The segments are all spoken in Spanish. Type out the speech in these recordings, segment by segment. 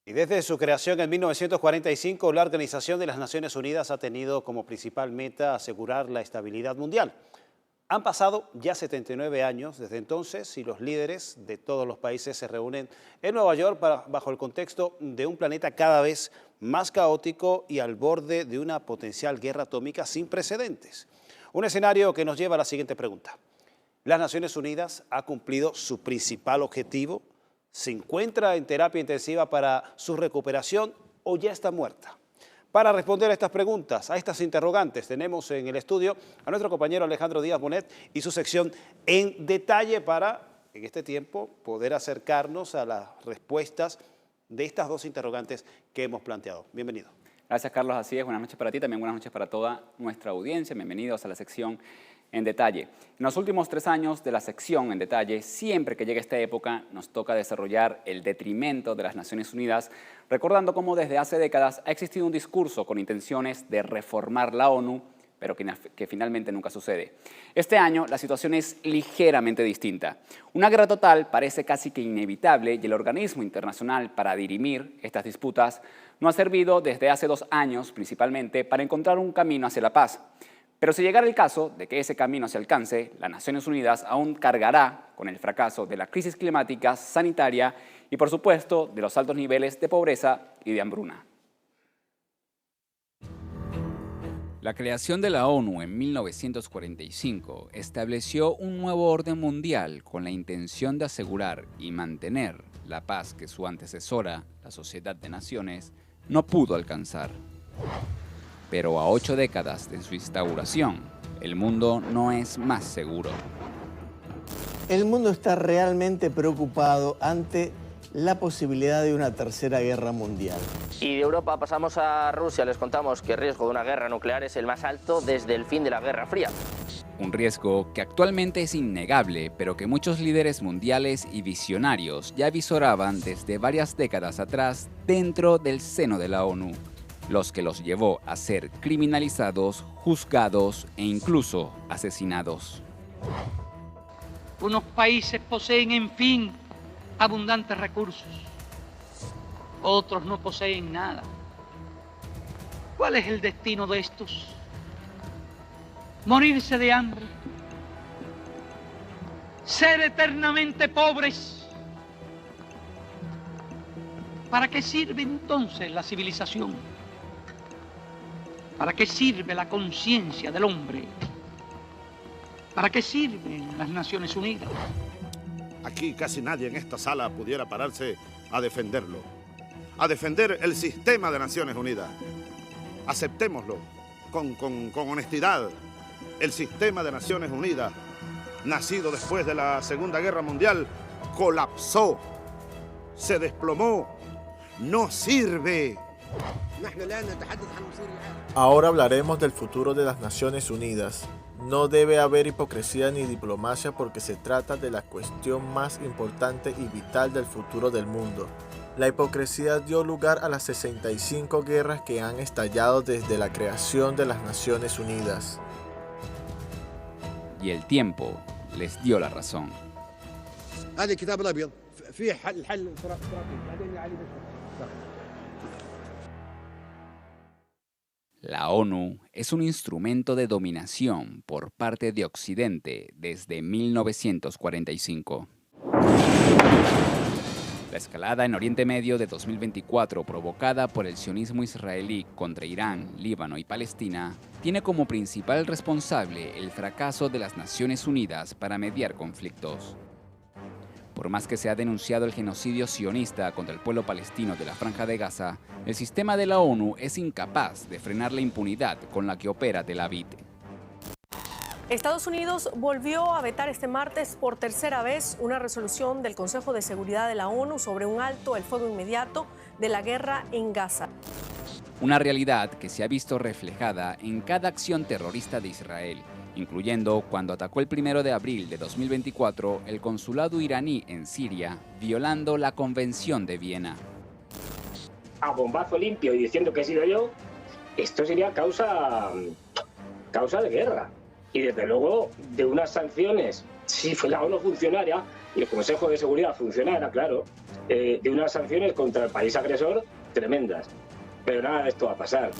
Y desde su creación en 1945, la Organización de las Naciones Unidas ha tenido como principal meta asegurar la estabilidad mundial. Han pasado ya 79 años desde entonces y los líderes de todos los países se reúnen en Nueva York bajo el contexto de un planeta cada vez más caótico y al borde de una potencial guerra atómica sin precedentes. Un escenario que nos lleva a la siguiente pregunta. ¿Las Naciones Unidas ha cumplido su principal objetivo? ¿Se encuentra en terapia intensiva para su recuperación o ya está muerta? Para responder a estas preguntas, a estas interrogantes, tenemos en el estudio a nuestro compañero Alejandro Díaz Bonet y su sección En Detalle para, en este tiempo, poder acercarnos a las respuestas de estas dos interrogantes que hemos planteado. Bienvenido. Gracias, Carlos. Así es. Buenas noches para ti, también buenas noches para toda nuestra audiencia. Bienvenidos a la sección En Detalle. En los últimos 3 años de la sección En Detalle, siempre que llega esta época, nos toca desarrollar el detrimento de las Naciones Unidas, recordando cómo desde hace décadas ha existido un discurso con intenciones de reformar la ONU, pero que finalmente nunca sucede. Este año la situación es ligeramente distinta. Una guerra total parece casi que inevitable y el organismo internacional para dirimir estas disputas no ha servido desde hace 2 años principalmente para encontrar un camino hacia la paz. Pero si llegara el caso de que ese camino se alcance, las Naciones Unidas aún cargará con el fracaso de la crisis climática, sanitaria y, por supuesto, de los altos niveles de pobreza y de hambruna. La creación de la ONU en 1945 estableció un nuevo orden mundial con la intención de asegurar y mantener la paz que su antecesora, la Sociedad de Naciones, no pudo alcanzar. Pero a 8 décadas de su instauración, el mundo no es más seguro. El mundo está realmente preocupado ante la posibilidad de una tercera guerra mundial. Y de Europa pasamos a Rusia, les contamos que el riesgo de una guerra nuclear es el más alto desde el fin de la Guerra Fría. Un riesgo que actualmente es innegable, pero que muchos líderes mundiales y visionarios ya visoraban desde varias décadas atrás dentro del seno de la ONU. Los que los llevó a ser criminalizados, juzgados e incluso asesinados. Unos países poseen, en fin, abundantes recursos. Otros no poseen nada. ¿Cuál es el destino de estos? ¿Morirse de hambre? ¿Ser eternamente pobres? ¿Para qué sirve entonces la civilización? ¿Para qué sirve la conciencia del hombre? ¿Para qué sirven las Naciones Unidas? Aquí casi nadie en esta sala pudiera pararse a defenderlo. A defender el sistema de Naciones Unidas. Aceptémoslo con honestidad. El sistema de Naciones Unidas, nacido después de la Segunda Guerra Mundial, colapsó, se desplomó, no sirve. Ahora hablaremos del futuro de las Naciones Unidas. No debe haber hipocresía ni diplomacia porque se trata de la cuestión más importante y vital del futuro del mundo. La hipocresía dio lugar a las 65 guerras que han estallado desde la creación de las Naciones Unidas. Y el tiempo les dio la razón. La ONU es un instrumento de dominación por parte de Occidente desde 1945. La escalada en Oriente Medio de 2024, provocada por el sionismo israelí contra Irán, Líbano y Palestina, tiene como principal responsable el fracaso de las Naciones Unidas para mediar conflictos. Por más que se ha denunciado el genocidio sionista contra el pueblo palestino de la Franja de Gaza, el sistema de la ONU es incapaz de frenar la impunidad con la que opera Tel Aviv. Estados Unidos volvió a vetar este martes por tercera vez una resolución del Consejo de Seguridad de la ONU sobre un alto el fuego inmediato de la guerra en Gaza. Una realidad que se ha visto reflejada en cada acción terrorista de Israel, incluyendo cuando atacó el 1 de abril de 2024 el consulado iraní en Siria, violando la Convención de Viena. A bombazo limpio y diciendo que he sido yo, esto sería causa de guerra. Y desde luego de unas sanciones, si la ONU funcionara y el Consejo de Seguridad funcionara, claro, de unas sanciones contra el país agresor tremendas. Pero nada de esto va a pasar.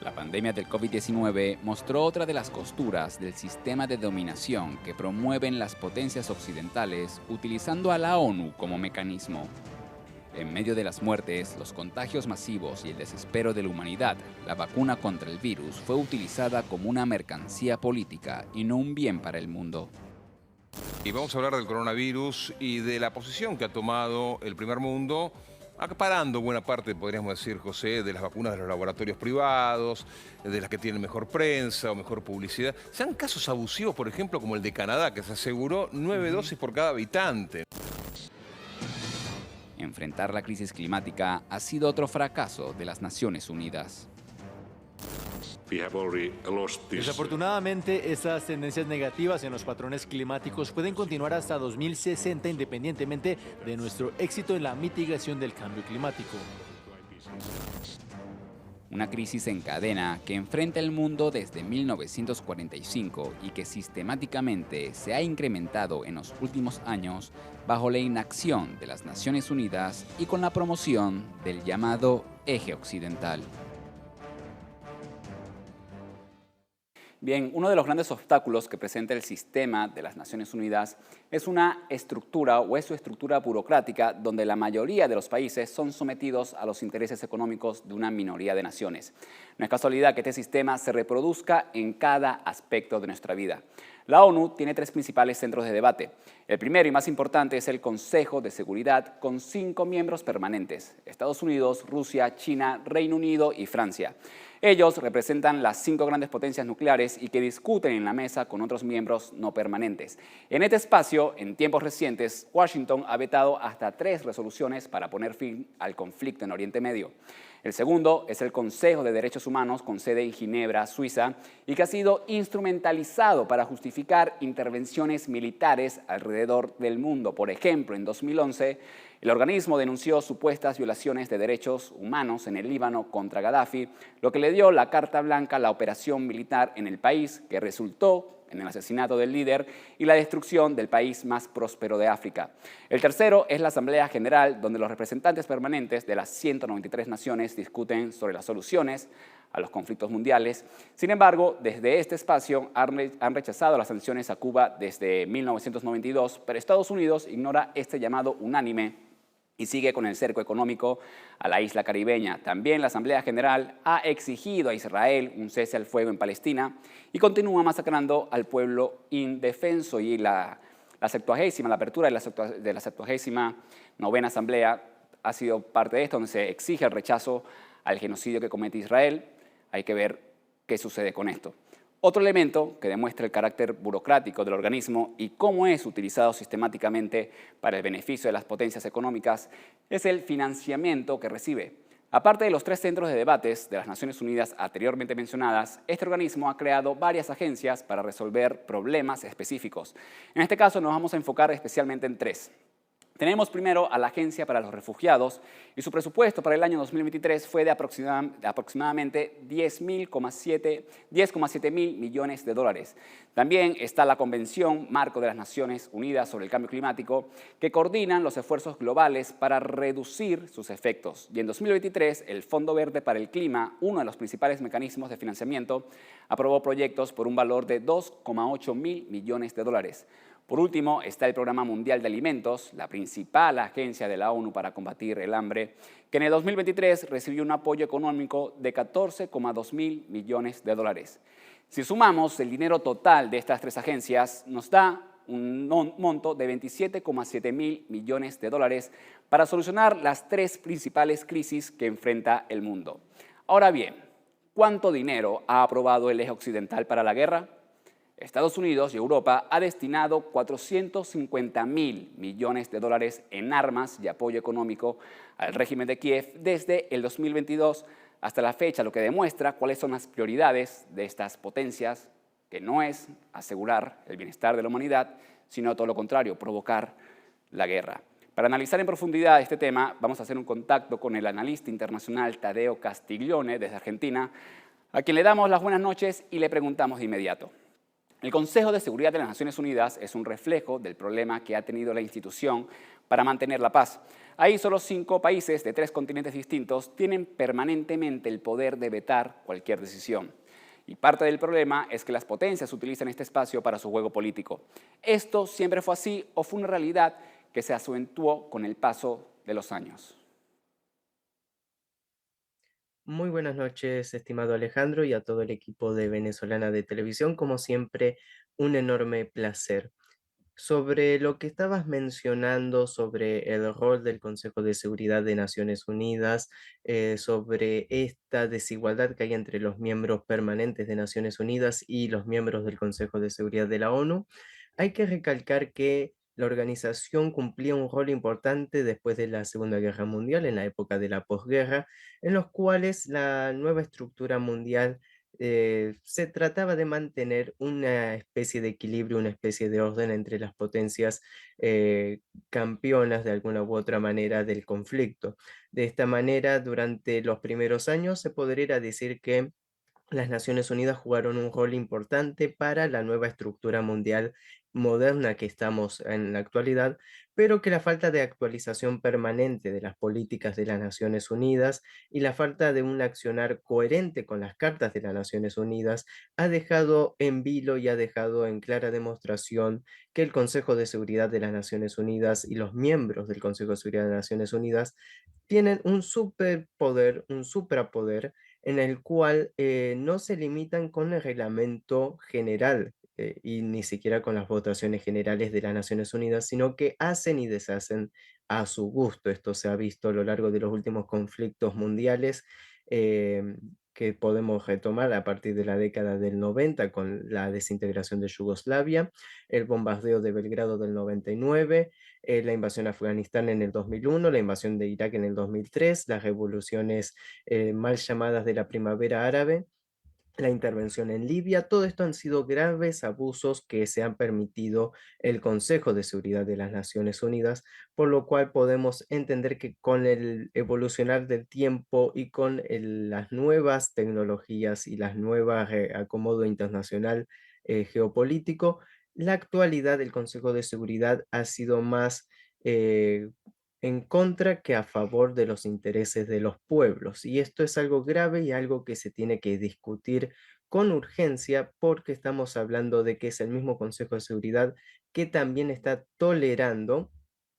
La pandemia del COVID-19 mostró otra de las costuras del sistema de dominación que promueven las potencias occidentales utilizando a la ONU como mecanismo. En medio de las muertes, los contagios masivos y el desespero de la humanidad, la vacuna contra el virus fue utilizada como una mercancía política y no un bien para el mundo. Y vamos a hablar del coronavirus y de la posición que ha tomado el primer mundo, acaparando buena parte, podríamos decir, José, de las vacunas de los laboratorios privados, de las que tienen mejor prensa o mejor publicidad. Se dan casos abusivos, por ejemplo, como el de Canadá, que se aseguró 9 dosis por cada habitante. Enfrentar la crisis climática ha sido otro fracaso de las Naciones Unidas. Desafortunadamente, estas tendencias negativas en los patrones climáticos pueden continuar hasta 2060 independientemente de nuestro éxito en la mitigación del cambio climático. Una crisis en cadena que enfrenta el mundo desde 1945 y que sistemáticamente se ha incrementado en los últimos años bajo la inacción de las Naciones Unidas y con la promoción del llamado eje occidental. Bien, uno de los grandes obstáculos que presenta el sistema de las Naciones Unidas es una estructura o es su estructura burocrática donde la mayoría de los países son sometidos a los intereses económicos de una minoría de naciones. No es casualidad que este sistema se reproduzca en cada aspecto de nuestra vida. La ONU tiene 3 principales centros de debate. El primero y más importante es el Consejo de Seguridad con 5 miembros permanentes: Estados Unidos, Rusia, China, Reino Unido y Francia. Ellos representan las 5 grandes potencias nucleares y que discuten en la mesa con otros miembros no permanentes. En este espacio, en tiempos recientes, Washington ha vetado hasta 3 resoluciones para poner fin al conflicto en Oriente Medio. El segundo es el Consejo de Derechos Humanos, con sede en Ginebra, Suiza, y que ha sido instrumentalizado para justificar intervenciones militares alrededor del mundo. Por ejemplo, en 2011, el organismo denunció supuestas violaciones de derechos humanos en el Líbano contra Gaddafi, lo que le dio la carta blanca a la operación militar en el país, que resultó en el asesinato del líder y la destrucción del país más próspero de África. El tercero es la Asamblea General, donde los representantes permanentes de las 193 naciones discuten sobre las soluciones a los conflictos mundiales. Sin embargo, desde este espacio han rechazado las sanciones a Cuba desde 1992, pero Estados Unidos ignora este llamado unánime y sigue con el cerco económico a la isla caribeña. También la Asamblea General ha exigido a Israel un cese al fuego en Palestina y continúa masacrando al pueblo indefenso. Y la apertura de la 79ª Asamblea ha sido parte de esto, donde se exige el rechazo al genocidio que comete Israel. Hay que ver qué sucede con esto. Otro elemento que demuestra el carácter burocrático del organismo y cómo es utilizado sistemáticamente para el beneficio de las potencias económicas es el financiamiento que recibe. Aparte de los 3 centros de debates de las Naciones Unidas anteriormente mencionadas, este organismo ha creado varias agencias para resolver problemas específicos. En este caso nos vamos a enfocar especialmente en 3. Tenemos primero a la Agencia para los Refugiados y su presupuesto para el año 2023 fue de aproximadamente 10,7 mil millones de dólares. También está la Convención Marco de las Naciones Unidas sobre el Cambio Climático, que coordinan los esfuerzos globales para reducir sus efectos. Y en 2023, el Fondo Verde para el Clima, uno de los principales mecanismos de financiamiento, aprobó proyectos por un valor de 2,8 mil millones de dólares. Por último, está el Programa Mundial de Alimentos, la principal agencia de la ONU para combatir el hambre, que en el 2023 recibió un apoyo económico de 14,2 mil millones de dólares. Si sumamos el dinero total de estas 3 agencias, nos da un monto de 27,7 mil millones de dólares para solucionar las 3 principales crisis que enfrenta el mundo. Ahora bien, ¿cuánto dinero ha aprobado el eje occidental para la guerra? Estados Unidos y Europa ha destinado 450 mil millones de dólares en armas y apoyo económico al régimen de Kiev desde el 2022 hasta la fecha, lo que demuestra cuáles son las prioridades de estas potencias, que no es asegurar el bienestar de la humanidad, sino todo lo contrario, provocar la guerra. Para analizar en profundidad este tema, vamos a hacer un contacto con el analista internacional Tadeo Castiglione desde Argentina, a quien le damos las buenas noches y le preguntamos de inmediato. El Consejo de Seguridad de las Naciones Unidas es un reflejo del problema que ha tenido la institución para mantener la paz. Ahí solo 5 países de 3 continentes distintos tienen permanentemente el poder de vetar cualquier decisión. Y parte del problema es que las potencias utilizan este espacio para su juego político. ¿Esto siempre fue así o fue una realidad que se acentuó con el paso de los años? Muy buenas noches, estimado Alejandro, y a todo el equipo de Venezolana de Televisión. Como siempre, un enorme placer. Sobre lo que estabas mencionando sobre el rol del Consejo de Seguridad de Naciones Unidas, sobre esta desigualdad que hay entre los miembros permanentes de Naciones Unidas y los miembros del Consejo de Seguridad de la ONU, hay que recalcar que la organización cumplía un rol importante después de la Segunda Guerra Mundial, en la época de la posguerra, en los cuales la nueva estructura mundial se trataba de mantener una especie de equilibrio, una especie de orden entre las potencias campeonas de alguna u otra manera del conflicto. De esta manera, durante los primeros años se podría decir que las Naciones Unidas jugaron un rol importante para la nueva estructura mundial moderna que estamos en la actualidad, pero que la falta de actualización permanente de las políticas de las Naciones Unidas y la falta de un accionar coherente con las cartas de las Naciones Unidas ha dejado en vilo y ha dejado en clara demostración que el Consejo de Seguridad de las Naciones Unidas y los miembros del Consejo de Seguridad de las Naciones Unidas tienen un superpoder, un suprapoder en el cual no se limitan con el reglamento general y ni siquiera con las votaciones generales de las Naciones Unidas, sino que hacen y deshacen a su gusto. Esto se ha visto a lo largo de los últimos conflictos mundiales que podemos retomar a partir de la década del 90 con la desintegración de Yugoslavia, el bombardeo de Belgrado del 99, la invasión a Afganistán en el 2001, la invasión de Irak en el 2003, las revoluciones mal llamadas de la primavera árabe, la intervención en Libia. Todo esto han sido graves abusos que se han permitido el Consejo de Seguridad de las Naciones Unidas, por lo cual podemos entender que con el evolucionar del tiempo y con las nuevas tecnologías y las nuevas acomodo internacional geopolítico, la actualidad del Consejo de Seguridad ha sido más eh, en contra que a favor de los intereses de los pueblos. Y esto es algo grave y algo que se tiene que discutir con urgencia porque estamos hablando de que es el mismo Consejo de Seguridad que también está tolerando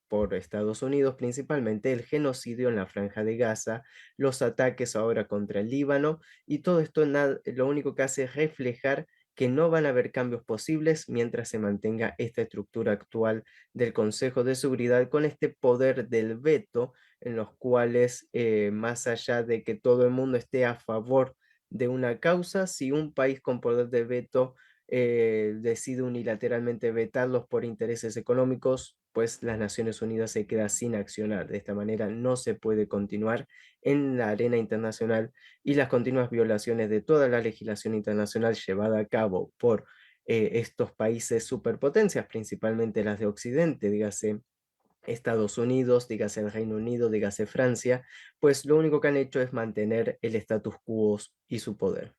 por Estados Unidos principalmente el genocidio en la Franja de Gaza, los ataques ahora contra el Líbano y todo esto lo único que hace es reflejar que no van a haber cambios posibles mientras se mantenga esta estructura actual del Consejo de Seguridad con este poder del veto en los cuales más allá de que todo el mundo esté a favor de una causa, si un país con poder de veto decide unilateralmente vetarlos por intereses económicos, pues las Naciones Unidas se queda sin accionar. De esta manera no se puede continuar en la arena internacional y las continuas violaciones de toda la legislación internacional llevada a cabo por estos países superpotencias, principalmente las de Occidente, dígase Estados Unidos, dígase el Reino Unido, dígase Francia, pues lo único que han hecho es mantener el status quo y su poder.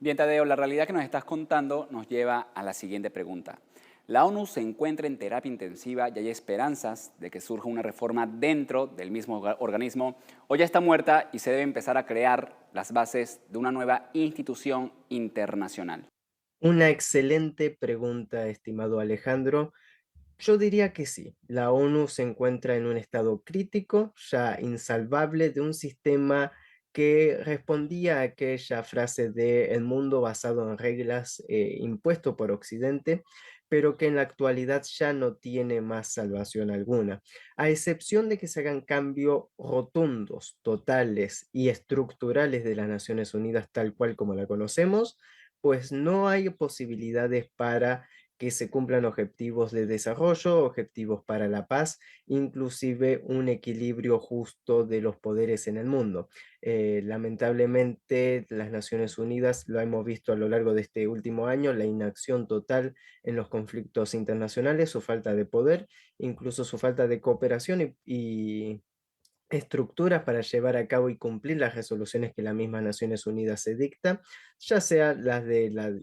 Bien, Tadeo, la realidad que nos estás contando nos lleva a la siguiente pregunta. La ONU se encuentra en terapia intensiva y hay esperanzas de que surja una reforma dentro del mismo organismo, o ya está muerta y se debe empezar a crear las bases de una nueva institución internacional. Una excelente pregunta, estimado Alejandro. Yo diría que sí. La ONU se encuentra en un estado crítico, ya insalvable, de un sistema que respondía a aquella frase de el mundo basado en reglas impuesto por Occidente, pero que en la actualidad ya no tiene más salvación alguna, a excepción de que se hagan cambios rotundos, totales y estructurales de las Naciones Unidas tal cual como la conocemos, pues no hay posibilidades para que se cumplan objetivos de desarrollo, objetivos para la paz, inclusive un equilibrio justo de los poderes en el mundo. Lamentablemente, las Naciones Unidas, lo hemos visto a lo largo de este último año, la inacción total en los conflictos internacionales, su falta de poder, incluso su falta de cooperación y estructuras para llevar a cabo y cumplir las resoluciones que la misma Naciones Unidas se dicta, ya sea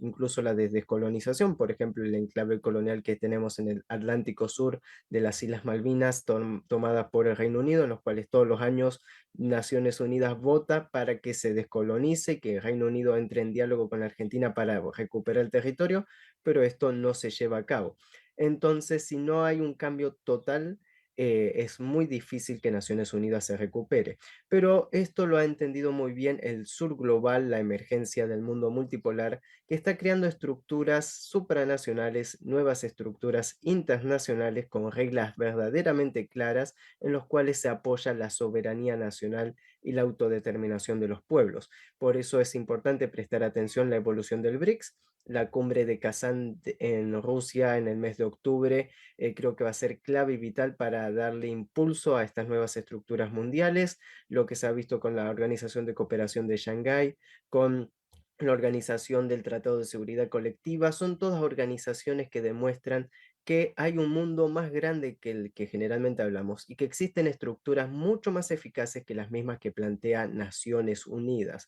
incluso la de descolonización, por ejemplo, el enclave colonial que tenemos en el Atlántico Sur de las Islas Malvinas, tomadas por el Reino Unido, en los cuales todos los años Naciones Unidas vota para que se descolonice, que el Reino Unido entre en diálogo con la Argentina para recuperar el territorio, pero esto no se lleva a cabo. Entonces, si no hay un cambio total, es muy difícil que Naciones Unidas se recupere. Pero esto lo ha entendido muy bien el sur global, la emergencia del mundo multipolar, que está creando estructuras supranacionales, nuevas estructuras internacionales con reglas verdaderamente claras en los cuales se apoya la soberanía nacional y la autodeterminación de los pueblos. Por eso es importante prestar atención a la evolución del BRICS. La cumbre de Kazán en Rusia en el mes de octubre creo que va a ser clave y vital para darle impulso a estas nuevas estructuras mundiales, lo que se ha visto con la Organización de Cooperación de Shanghái, con la Organización del Tratado de Seguridad Colectiva, son todas organizaciones que demuestran que hay un mundo más grande que el que generalmente hablamos y que existen estructuras mucho más eficaces que las mismas que plantea Naciones Unidas.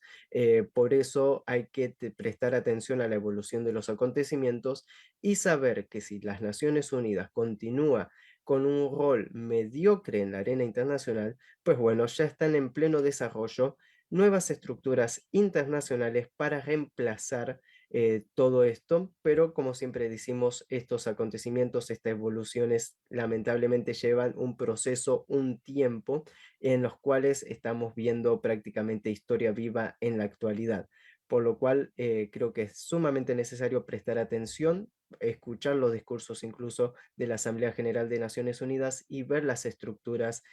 Por eso hay que prestar atención a la evolución de los acontecimientos y saber que si las Naciones Unidas continúa con un rol mediocre en la arena internacional, pues bueno, ya están en pleno desarrollo nuevas estructuras internacionales para reemplazar todo esto, pero como siempre decimos, estos acontecimientos, estas evoluciones lamentablemente llevan un proceso, un tiempo, en los cuales estamos viendo prácticamente historia viva en la actualidad. Por lo cual creo que es sumamente necesario prestar atención, escuchar los discursos incluso de la Asamblea General de Naciones Unidas y ver las estructuras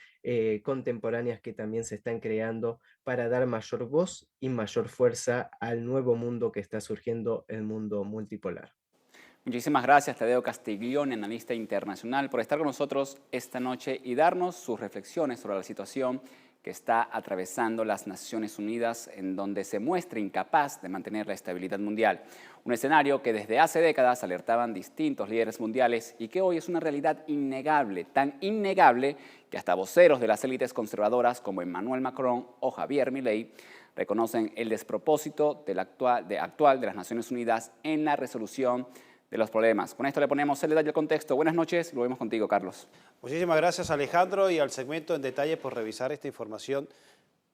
contemporáneas que también se están creando para dar mayor voz y mayor fuerza al nuevo mundo que está surgiendo, el mundo multipolar. Muchísimas gracias, Tadeo Castiglione, analista internacional, por estar con nosotros esta noche y darnos sus reflexiones sobre la situación que está atravesando las Naciones Unidas, en donde se muestra incapaz de mantener la estabilidad mundial. Un escenario que desde hace décadas alertaban distintos líderes mundiales y que hoy es una realidad innegable, tan innegable que hasta voceros de las élites conservadoras como Emmanuel Macron o Javier Milei reconocen el despropósito actual de las Naciones Unidas en la resolución de los problemas. Con esto le ponemos el detalle al contexto. Buenas noches, lo vemos contigo, Carlos. Muchísimas gracias, Alejandro, y al segmento En Detalle por revisar esta información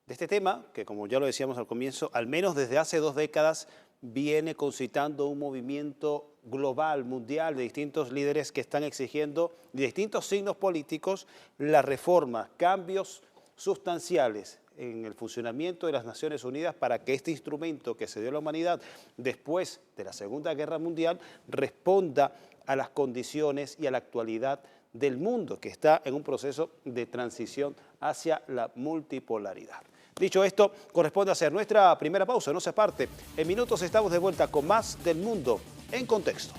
de este tema, que como ya lo decíamos al comienzo, al menos desde hace 2 décadas viene concitando un movimiento global, mundial, de distintos líderes que están exigiendo, de distintos signos políticos, la reforma, cambios sustanciales en el funcionamiento de las Naciones Unidas para que este instrumento que se dio a la humanidad después de la Segunda Guerra Mundial responda a las condiciones y a la actualidad del mundo, que está en un proceso de transición hacia la multipolaridad. Dicho esto, corresponde hacer nuestra primera pausa, no se aparte. En minutos estamos de vuelta con más del Mundo en Contexto.